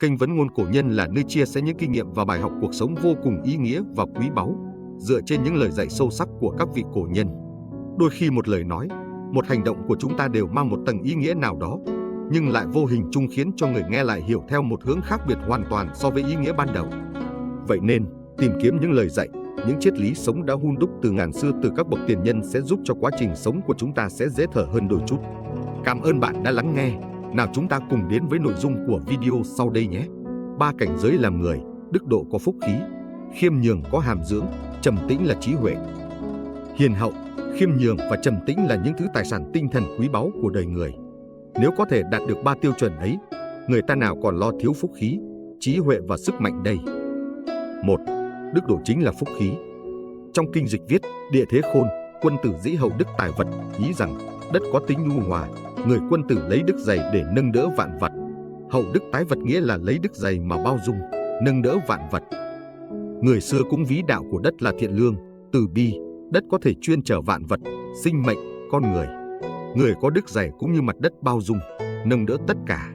Kênh Vấn Ngôn Cổ Nhân là nơi chia sẻ những kinh nghiệm và bài học cuộc sống vô cùng ý nghĩa và quý báu, dựa trên những lời dạy sâu sắc của các vị cổ nhân. Đôi khi một lời nói, một hành động của chúng ta đều mang một tầng ý nghĩa nào đó, nhưng lại vô hình chung khiến cho người nghe lại hiểu theo một hướng khác biệt hoàn toàn so với ý nghĩa ban đầu. Vậy nên, tìm kiếm những lời dạy, những triết lý sống đã hun đúc từ ngàn xưa từ các bậc tiền nhân sẽ giúp cho quá trình sống của chúng ta sẽ dễ thở hơn đôi chút. Cảm ơn bạn đã lắng nghe. Nào chúng ta cùng đến với nội dung của video sau đây nhé. 3 cảnh giới làm người: đức độ có phúc khí, khiêm nhường có hàm dưỡng, trầm tĩnh là trí huệ. Hiền hậu, khiêm nhường và trầm tĩnh là những thứ tài sản tinh thần quý báu của đời người. Nếu có thể đạt được 3 tiêu chuẩn ấy, người ta nào còn lo thiếu phúc khí, trí huệ và sức mạnh đây. 1. Đức độ chính là phúc khí. Trong kinh dịch viết: địa thế khôn, quân tử dĩ hậu đức tài vật, ý rằng đất có tính nhu hòa, người quân tử lấy đức dày để nâng đỡ vạn vật. Hậu đức tái vật nghĩa là lấy đức dày mà bao dung, nâng đỡ vạn vật. Người xưa cũng ví đạo của đất là thiện lương, từ bi. Đất có thể chuyên chở vạn vật, sinh mệnh, con người. Người có đức dày cũng như mặt đất bao dung, nâng đỡ tất cả.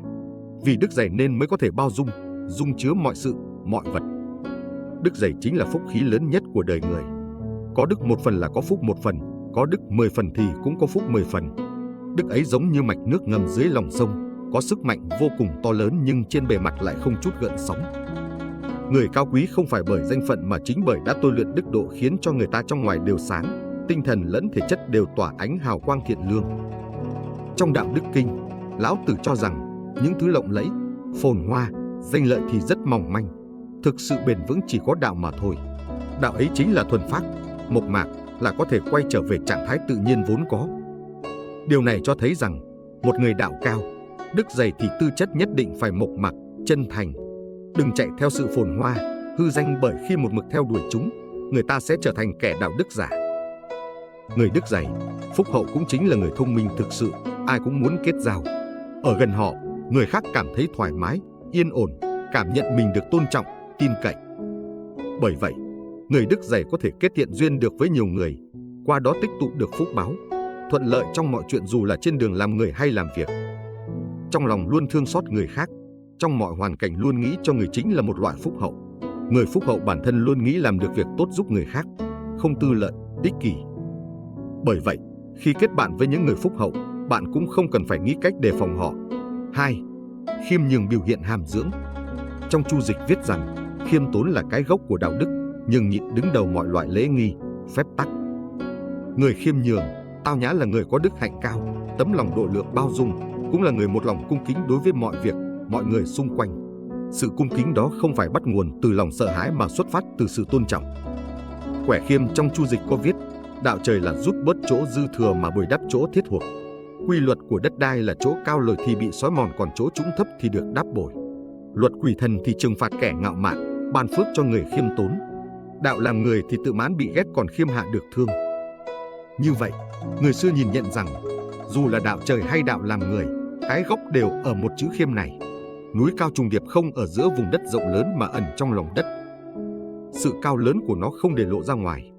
Vì đức dày nên mới có thể bao dung, dung chứa mọi sự, mọi vật. Đức dày chính là phúc khí lớn nhất của đời người. Có đức một phần là có phúc một phần, có đức 10 phần thì cũng có phúc 10 phần. Đức ấy giống như mạch nước ngầm dưới lòng sông, có sức mạnh vô cùng to lớn nhưng trên bề mặt lại không chút gợn sóng. Người cao quý không phải bởi danh phận mà chính bởi đã tôi luyện đức độ khiến cho người ta trong ngoài đều sáng, tinh thần lẫn thể chất đều tỏa ánh hào quang thiện lương. Trong Đạo Đức Kinh, Lão Tử cho rằng những thứ lộng lẫy, phồn hoa, danh lợi thì rất mỏng manh. Thực sự bền vững chỉ có đạo mà thôi. Đạo ấy chính là thuần phác, mộc mạc, là có thể quay trở về trạng thái tự nhiên vốn có. Điều này cho thấy rằng một người đạo cao, đức dày thì tư chất nhất định phải mộc mạc, chân thành. Đừng chạy theo sự phồn hoa, hư danh, bởi khi một mực theo đuổi chúng, người ta sẽ trở thành kẻ đạo đức giả. Người đức dày, phúc hậu cũng chính là người thông minh thực sự, ai cũng muốn kết giao. Ở gần họ, người khác cảm thấy thoải mái, yên ổn, cảm nhận mình được tôn trọng, tin cậy. Bởi vậy, người đức dày có thể kết thiện duyên được với nhiều người, qua đó tích tụ được phúc báu, thuận lợi trong mọi chuyện dù là trên đường làm người hay làm việc. Trong lòng luôn thương xót người khác, trong mọi hoàn cảnh luôn nghĩ cho người chính là một loại phúc hậu. Người phúc hậu bản thân luôn nghĩ làm được việc tốt giúp người khác, không tư lợi, ích kỷ. Bởi vậy, khi kết bạn với những người phúc hậu, bạn cũng không cần phải nghĩ cách đề phòng họ. 2. Khiêm nhường biểu hiện hàm dưỡng. Trong Chu Dịch viết rằng, khiêm tốn là cái gốc của đạo đức, nhường nhịn đứng đầu mọi loại lễ nghi, phép tắc. Người khiêm nhường, tao nhã là người có đức hạnh cao, tấm lòng độ lượng bao dung, cũng là người một lòng cung kính đối với mọi việc, mọi người xung quanh. Sự cung kính đó không phải bắt nguồn từ lòng sợ hãi mà xuất phát từ sự tôn trọng. Quẻ Khiêm trong Chu Dịch có viết: đạo trời là rút bớt chỗ dư thừa mà bồi đắp chỗ thiết huộc. Quy luật của đất đai là chỗ cao lời thì bị xói mòn, còn chỗ trũng thấp thì được đắp bồi. Luật quỷ thần thì trừng phạt kẻ ngạo mạn, ban phước cho người khiêm tốn. Đạo làm người thì tự mãn bị ghét, còn khiêm hạ được thương. Như vậy, người xưa nhìn nhận rằng, dù là đạo trời hay đạo làm người, cái gốc đều ở một chữ khiêm này. Núi cao trùng điệp không ở giữa vùng đất rộng lớn mà ẩn trong lòng đất. Sự cao lớn của nó không để lộ ra ngoài.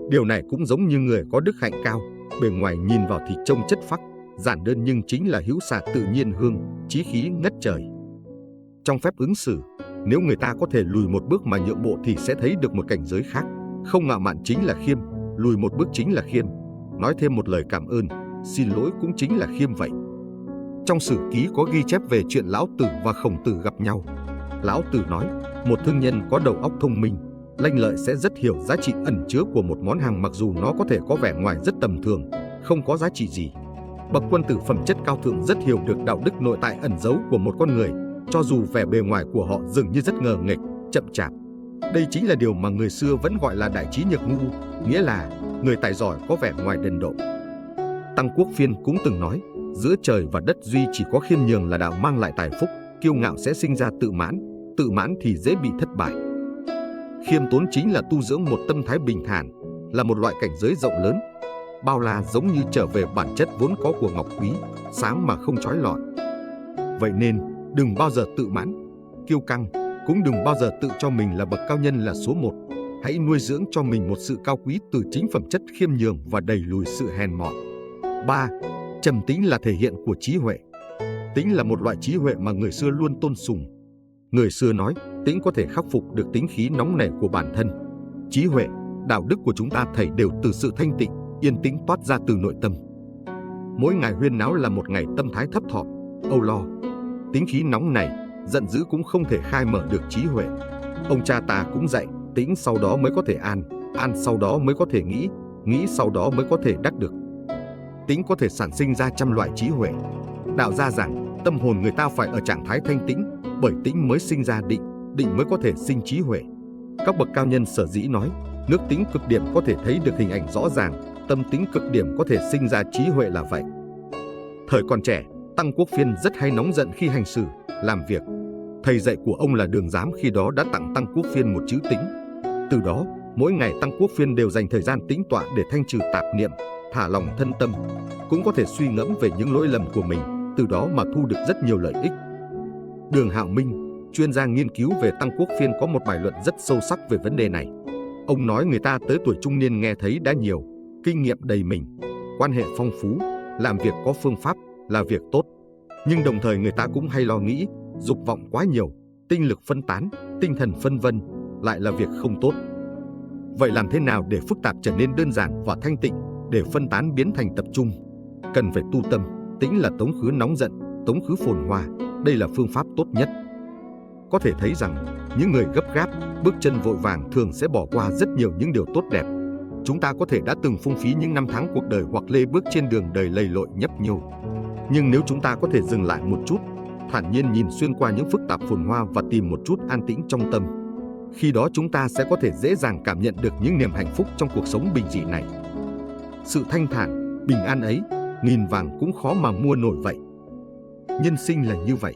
Điều này cũng giống như người có đức hạnh cao, bề ngoài nhìn vào thì trông chất phác, giản đơn nhưng chính là hữu xạ tự nhiên hương, chí khí ngất trời. Trong phép ứng xử, nếu người ta có thể lùi một bước mà nhượng bộ thì sẽ thấy được một cảnh giới khác. Không ngạo mạn chính là khiêm, lùi một bước chính là khiêm. Nói thêm một lời cảm ơn, xin lỗi cũng chính là khiêm vậy. Trong Sử Ký có ghi chép về chuyện Lão Tử và Khổng Tử gặp nhau. Lão Tử nói, một thương nhân có đầu óc thông minh, lanh lợi sẽ rất hiểu giá trị ẩn chứa của một món hàng mặc dù nó có thể có vẻ ngoài rất tầm thường, không có giá trị gì. Bậc quân tử phẩm chất cao thượng rất hiểu được đạo đức nội tại ẩn giấu của một con người, cho dù vẻ bề ngoài của họ dường như rất ngờ nghệch, chậm chạp. Đây chính là điều mà người xưa vẫn gọi là đại trí nhược ngu, nghĩa là người tài giỏi có vẻ ngoài đần độn. Tăng Quốc Phiên cũng từng nói, giữa trời và đất duy chỉ có khiêm nhường là đạo mang lại tài phúc, kiêu ngạo sẽ sinh ra tự mãn thì dễ bị thất bại. Khiêm tốn chính là tu dưỡng một tâm thái bình thản, là một loại cảnh giới rộng lớn, bao la, giống như trở về bản chất vốn có của ngọc quý, sáng mà không chói lọi. Vậy nên, đừng bao giờ tự mãn, kiêu căng, cũng đừng bao giờ tự cho mình là bậc cao nhân là số một. Hãy nuôi dưỡng cho mình một sự cao quý từ chính phẩm chất khiêm nhường và đẩy lùi sự hèn mọn. 3. Trầm tĩnh là thể hiện của trí huệ. Tĩnh là một loại trí huệ mà người xưa luôn tôn sùng. Người xưa nói, tĩnh có thể khắc phục được tính khí nóng nảy của bản thân. Trí huệ, đạo đức của chúng ta thảy đều từ sự thanh tịnh, yên tĩnh toát ra từ nội tâm. Mỗi ngày huyên náo là một ngày tâm thái thấp thỏm, âu lo. Tính khí nóng nảy, giận dữ cũng không thể khai mở được trí huệ. Ông cha ta cũng dạy, tĩnh sau đó mới có thể an, an sau đó mới có thể nghĩ, nghĩ sau đó mới có thể đắc được. Tĩnh có thể sản sinh ra trăm loại trí huệ. Đạo gia rằng, tâm hồn người ta phải ở trạng thái thanh tĩnh, bởi tĩnh mới sinh ra định, định mới có thể sinh trí huệ. Các bậc cao nhân sở dĩ nói, nước tĩnh cực điểm có thể thấy được hình ảnh rõ ràng, tâm tĩnh cực điểm có thể sinh ra trí huệ là vậy. Thời còn trẻ, Tăng Quốc Phiên rất hay nóng giận khi hành xử, làm việc. Thầy dạy của ông là Đường Giám khi đó đã tặng Tăng Quốc Phiên một chữ tĩnh. Từ đó, mỗi ngày Tăng Quốc Phiên đều dành thời gian tĩnh tọa để thanh trừ tạp niệm, thả lỏng thân tâm, cũng có thể suy ngẫm về những lỗi lầm của mình, từ đó mà thu được rất nhiều lợi ích. Đường Hạo Minh, chuyên gia nghiên cứu về Tăng Quốc Phiên có một bài luận rất sâu sắc về vấn đề này. Ông nói người ta tới tuổi trung niên nghe thấy đã nhiều, kinh nghiệm đầy mình, quan hệ phong phú, làm việc có phương pháp là việc tốt. Nhưng đồng thời người ta cũng hay lo nghĩ, dục vọng quá nhiều, tinh lực phân tán, tinh thần phân vân, lại là việc không tốt. Vậy làm thế nào để phức tạp trở nên đơn giản và thanh tịnh, để phân tán biến thành tập trung? Cần phải tu tâm, tĩnh là tống khứ nóng giận, tống khứ phồn hoa, đây là phương pháp tốt nhất. Có thể thấy rằng, những người gấp gáp, bước chân vội vàng thường sẽ bỏ qua rất nhiều những điều tốt đẹp. Chúng ta có thể đã từng phung phí những năm tháng cuộc đời hoặc lê bước trên đường đời lầy lội nhấp nhô. Nhưng nếu chúng ta có thể dừng lại một chút, thản nhiên nhìn xuyên qua những phức tạp phồn hoa và tìm một chút an tĩnh trong tâm, khi đó chúng ta sẽ có thể dễ dàng cảm nhận được những niềm hạnh phúc trong cuộc sống bình dị này. Sự thanh thản, bình an ấy, nghìn vàng cũng khó mà mua nổi vậy. Nhân sinh là như vậy.